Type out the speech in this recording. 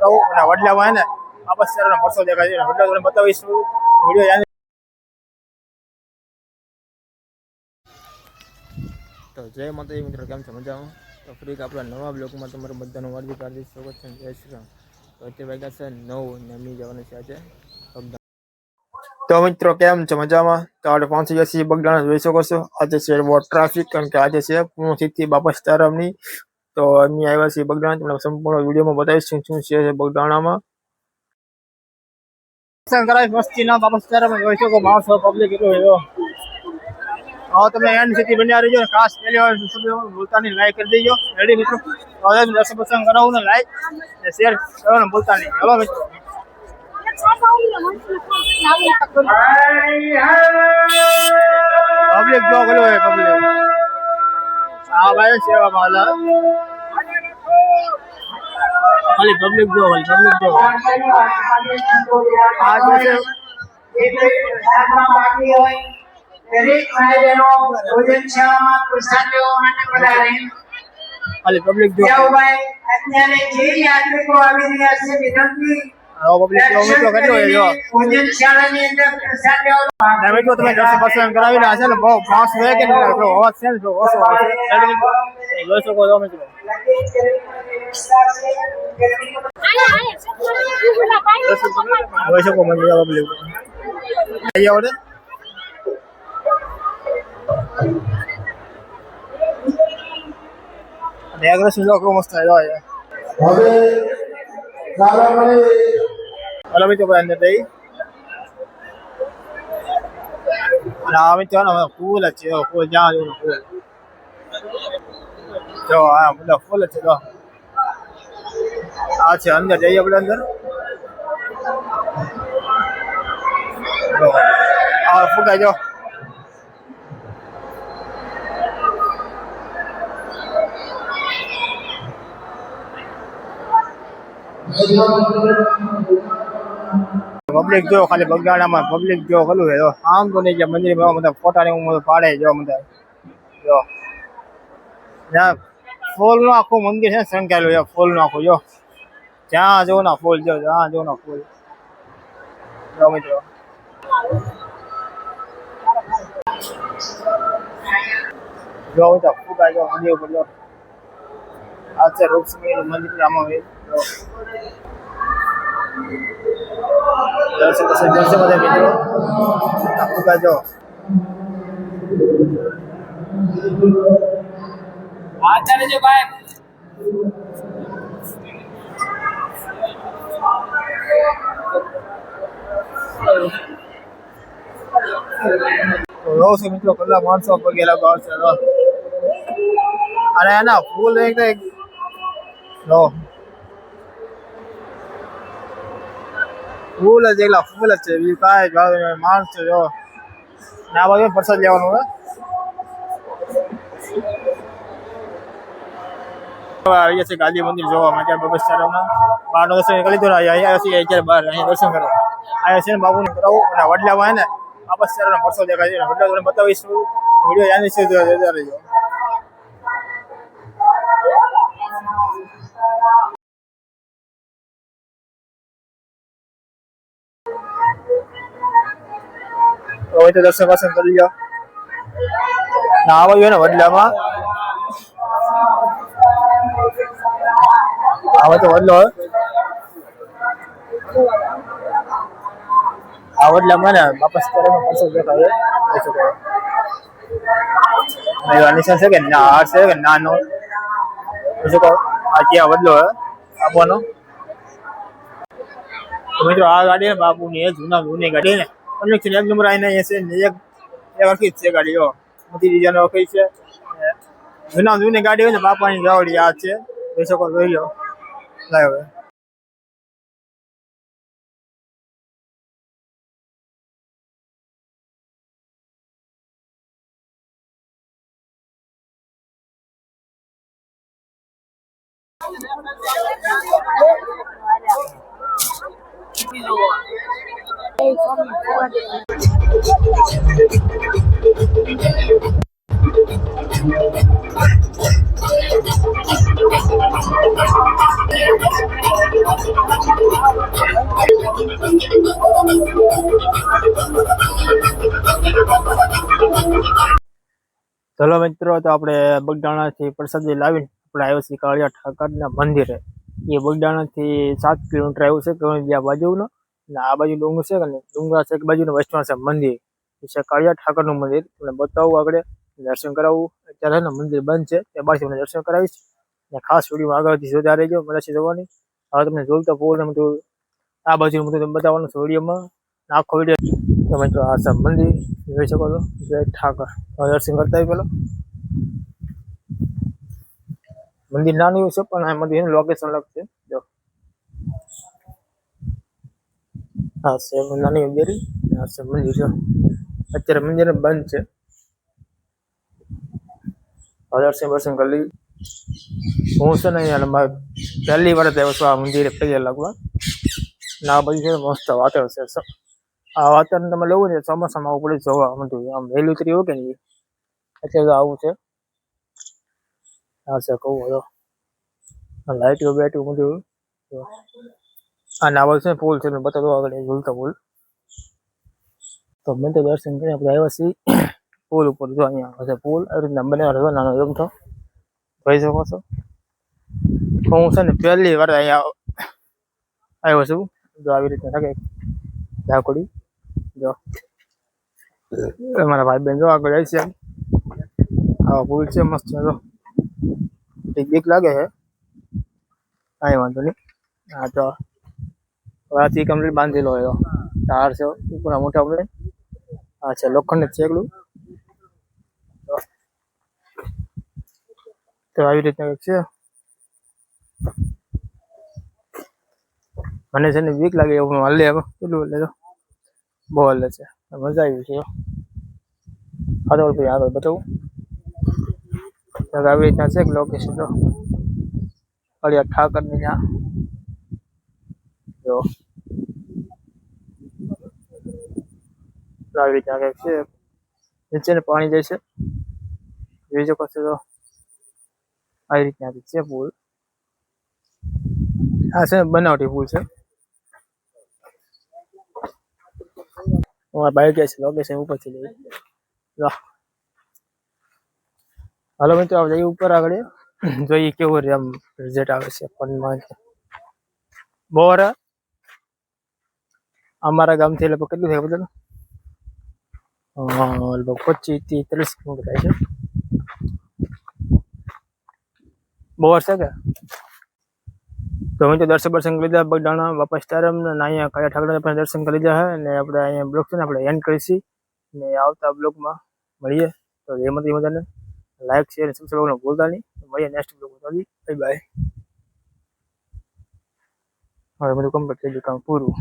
કરાવું અને વડલામાં હે ને વાપસ શહેરનો પરસો દેખાય છે વડલા તમને બતાવીશું વિડીયો. તો જય માતાજી મિત્રો, કેમ છો? મજામાં? તો ફરી આપણા નવા બ્લોગમાં તમારું બધાનું હાર્દિક સ્વાગત છે. જય શ્રી રામ. તો અત્યારે વાગ્યા છે 9 ને અમી જવાનું છે આજે. તો મિત્રો કેમ છો? મજામાં? તો આપણે પહોંચી ગયા છીએ બગદાણા. જોઈ શકો છો આજે છે બહુ ટ્રાફિક, કારણ કે આજે છે પૂર્ણતિથિ બાપા સીતારામની. તો અમે આવ્યા છીએ બગદાણા. તમને સંપૂર્ણ વિડીયોમાં બતાવીશું શું છે બગદાણામાં. મસ્તીના બાપા સીતારામ જોઈ શકો, માણસો પબ્લિક એટલો એવો. હા, તમે એન્ડ સુધી બન્યા રહીજો. ખાસ પહેલી વાર ભૂલતા નહીં, લાઈક કરી દેજો. રેડી મિત્રો? દર્શન પસંદ કરાવું ને લાઈક ને શેર કરવાનું ભૂલતા નહીં. ચલો મિત્રો, પબ્લિક જો ગયો હે પબ્લિક. હા ભાઈ, સેવામાં હાલ ખાલી પબ્લિક જો, ખાલી પબ્લિક જો. આ જે ખાલી પબ્લિક જો. અત્યારે જે યાત્રિકો આવી રહ્યા છે વિનંતી પબ્લિક જો મિત્રો કેટલો હે જો. ભોજનશાળાની અંદર પ્રસાદ લેવાનો મિત્રો તમે દર્શન પસંદ કરાવી રહ્યા છે ને બહુ ફાસ્ટ હોય કે અવાજ છે ને જો ઓછો આવે છે. જોઈ શકો છો મિત્રો. જોઈ શકો મજા પબ્લિક આઈ આવડે. ડેકોરેશન જો કેવું મસ્ત આવ્યો છે. હવે હલો મિત્રો અંદર જઈ અને આ મિત્રો ને ફૂલ જ છે. ફૂલ જ્યાં જોવું ફૂલ જો. હા બધા ફૂલ જ છે. જો આ છે અંદર જઈએ આપણે અંદર. આ ફૂગાય જો. પબ્લિક જો ખાલી બગદાણામાં પબ્લિક જો ખલું છે. આમ તો નહીં, જે મંદિરમાં મતલબ ફોટા ને હું પાડે જો મતલબ જો જ્યાં ફૂલ નું આખું મંદિર છે સંકેલું છે. ફૂલ નું આખું જો, જ્યાં જો ના ફૂલ જો, જ્યાં જો ના ફૂલ જો મિત્રો. જો મિત્રો ફૂગા જો મંદિર ઉપર જો. આ છે રૂપસિંહ મંદિર આમાં દર્શન બધા મિત્રો ફૂગા જો. આ ચાલે છે ભાઈ. રહું છું મિત્રો કેટલા માણસો પગે લગાવ છે. અને એના ફૂલ એક લો ફૂલ જ એકલા ફૂલ જ છે. બીજું કાંઈ ભાવ માણસો જો ને આ બાજુ પ્રસાદ લેવાનું હોય. આવી જશે ગાંધી મંદિર જોવા માટે બાબા સીતારામના. બહારનો દર્શન કરી દો. અહીંયા અત્યારે બહાર અહીંયા દર્શન કરો. અહીંયા છે ને બાબુને કરાવું અને વડલામાં હે ને બાબા સીતારામનો પરસો દેખાય છે. વડલા તમને બતાવીશું વિડીયો યાદ છે જોતા રહેજો. હવે તો દર્શન પસંદ કરી લો. ના આવ્યું ને વડલામાં આવે તો વડલો આ વડલામાં ને બાપા સીતારામનો પરસો દેખાય છે. નિશાન છે કે ના હાર છે કે નાનો આ ત્યાં વડલો આપવાનો. મિત્રો આ ગાડી ને બાપુની જૂની ગાડી ને એક નંબર આવીને અહીંયા છે. એક વખત છે ગાડી મોટી ડિઝાઇન વખત છે. જૂની ગાડી હોય ને બાપાની ગાવડી આ છે. જોઈ શકો, જોઈ લો. લાવ હવે ચલો મિત્રો, તો આપણે બગદાણાથી પ્રસાદી લાવીને આપણે આવ્યો છીએ કાળિયા ઠાકરના મંદિરે. એ બગદાણાથી 7 કિલોમીટર આવ્યું છે કણોડિયા બાજુનો, અને આ બાજુ ડુંગર છે કે ડુંગરા છે એક બાજુ વચમાં છે મંદિર. એ છે કાળિયા ઠાકરનું મંદિર. તમને બતાવું આગળ, દર્શન કરાવવું. અત્યારે ને મંદિર બંધ છે, તે બાજુ તમને દર્શન કરાવીશ. અને ખાસ વિડીયો આગળથી જોતા રહેજો, મજાથી જોવાની. હવે તમને ઝૂલતા પોલ ને બધું આ બાજુ બધું તમને બતાવવાનું છે વિડીયોમાં. આખો વિડીયો તમે જો આ છે મંદિર જોઈ શકો છો, જય ઠાકર. દર્શન કરતા આવી પેલા મંદિર નાનું છે, પણ આ મંદિરનું લોકેશન અલગ છે. જો આ છે નાની દેરી, આ છે મંદિર. જો અત્યારે મંદિર બંધ છે. દર્શન કરી લઈ. હું છે ને અહીંયા મારે પહેલી વાર આવ્યો છું આ મંદિરે પગે લાગવા. ના બાજુ છે મસ્ત વાતાવરણ છે. આ વાતાવરણ તમે લેવું ને ચોમાસામાં આવું પડે જોવા બધું. આમ વહેલું ઉતરી હોય કે નહીં, અત્યારે તો આવું છે. આ છે કહું હતો લાઈટો બેટું બધું. આ નાવલ છે પુલ છે, બતાવો આગળ ઝૂલતા પુલ. તો મેં તો દર્શન કરી આપણે આવ્યા છીએ પુલ ઉપર. જો અહીંયા હશે પુલ, આવી રીતના બનાવેલો નાનો એમ તો જોઈ શકો છો. હું છે ને પહેલી વાર અહીંયા આવ્યો છું. જો આવી રીતના લાગે ઝાકડી. જો મારા ભાઈ બેન જો આગળ જાય છે. આવા પુલ છે મસ્ત. જો એક બીક લાગે છે, કાંઈ વાંધો નહીં. હા તો આથી કમ્પ્લીટ બાંધેલો હોય તાર છે ઉપર મોટા પડે. આ છે લોખંડ છે એકલું. તો આવી રીતના છે. મને છે ને બીક લાગે એવું હલે પેલું એટલે તો બહુ હલે છે. મજા આવી છે. આગળ ભાઈ આગળ બતાવું આવી રીતના છે લોકેશન. જો કાળિયા ઠાકરની ત્યાં જો આવી રીતના કંઈક છે. નીચે ને પાણી જાય છે જોઈ શકો છો. તો આવી રીતના છે પુલ. આ છે બનાવટી પુલ છે. બાઈક જાય છે લોકેશન ઉપરથી લઈ. હાલો મિત્રો, જઈએ ઉપર આગળ જોઈએ કેવું રે આમ રિઝલ્ટ આવે છે. ફોનમાં બોર અમારા ગામથી લગભગ કેટલું થાય બધું, લગભગ 25 થી 30 કિલોમીટર થાય છે. બોર છે કે તો હું તો દર્શન કરી લીધા બગદાણા બાપા સીતારામ ને અહીંયા કાળિયા ઠાકરના પણ દર્શન કરી લીધા છે. અને આપણે અહીંયા બ્લોગ છે ને આપણે એન્ડ કરીશું. ને આવતા બ્લોગમાં મળીએ. તો એમાંથી બધાને લાઈક શેર સબસ્ક્રાઈબ કરવાનું ભૂલતા નહીં. મળીએ નેક્સ્ટ બ્લોગમાં. Bye bye. હવે બધું કમ્પ્લીટ થઈ ગયું, કામ પૂરું.